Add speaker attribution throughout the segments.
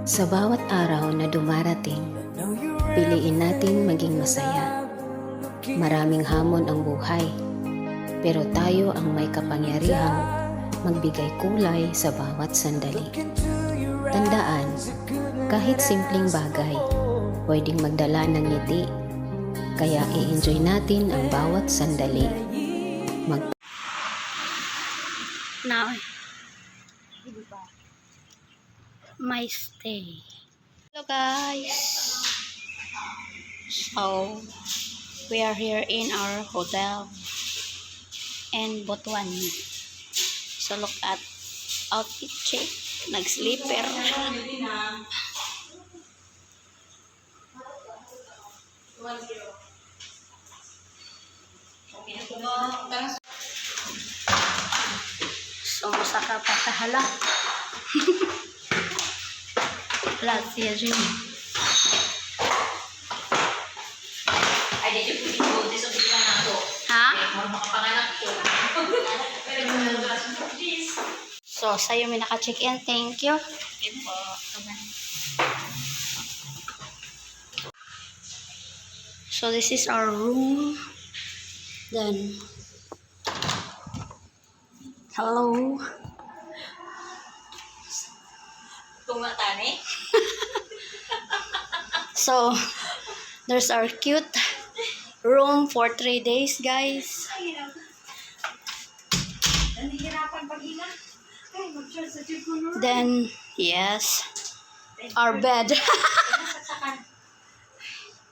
Speaker 1: Sa bawat araw na dumarating, piliin natin maging masaya. Maraming hamon ang buhay, pero tayo ang may kapangyarihang magbigay kulay sa bawat sandali. Tandaan, kahit simpleng bagay, pwedeng magdala ng ngiti, kaya i-enjoy natin ang bawat sandali.
Speaker 2: Now, my stay. Hello guys. So, we are here in our hotel in Butuan. So, look at outfit check. Nag-sleeper. So, musaka pa kahala. Wala siya rin.
Speaker 3: Ay, dito po dito. Dito sa na ako.
Speaker 2: Ha?
Speaker 3: Makapanganak ko.
Speaker 2: So, sa'yo may naka-check-in. Thank you. So, this is our room. Then, hello.
Speaker 3: Tumatani.
Speaker 2: So, there's our cute room for 3 days, guys. Then, yes, our bed.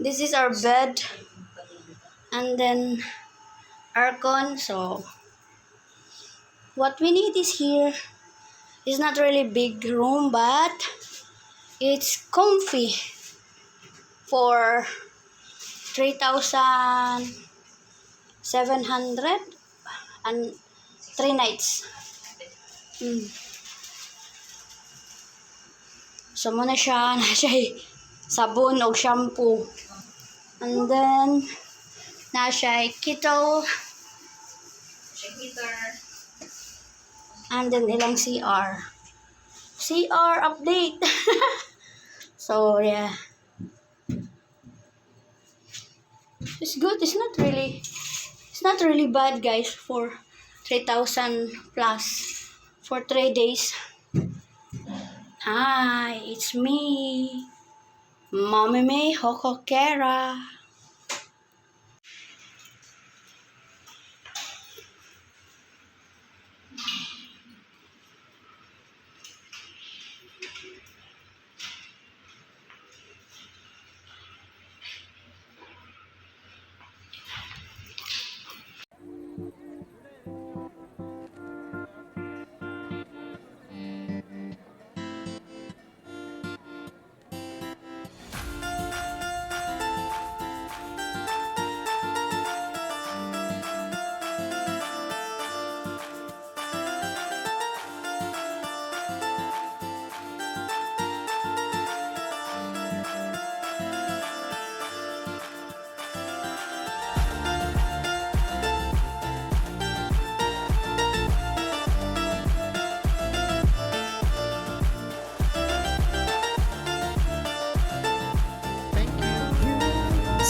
Speaker 2: This is our bed. And then, aircon. So, what we need is here. It's not really big room, but it's comfy for 3,700 and 3 nights. So, muna siya, sabon o shampoo. And then, na siya kettle. And then, ilang CR. CR update. So, yeah. It's good. It's not really bad, guys, for 3,000 plus for 3 days. Hi, it's me, Mommy May Hokokera.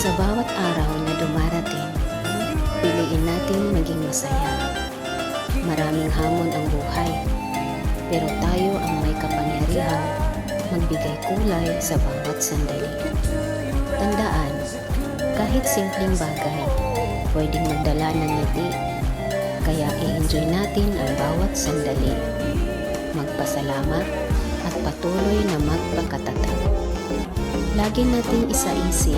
Speaker 1: Sa bawat araw na dumarating, piliin natin maging masaya. Maraming hamon ang buhay, pero tayo ang may kapangyarihang magbigay kulay sa bawat sandali. Tandaan, kahit simpleng bagay, pwedeng magdala ng ngiti, kaya i-enjoy natin ang bawat sandali. Magpasalamat at patuloy na magpakatatag. Lagi nating isaisip,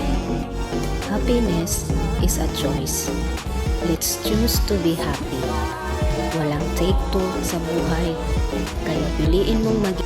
Speaker 1: happiness is a choice. Let's choose to be happy. Walang take two sa buhay, kaya piliin mong maging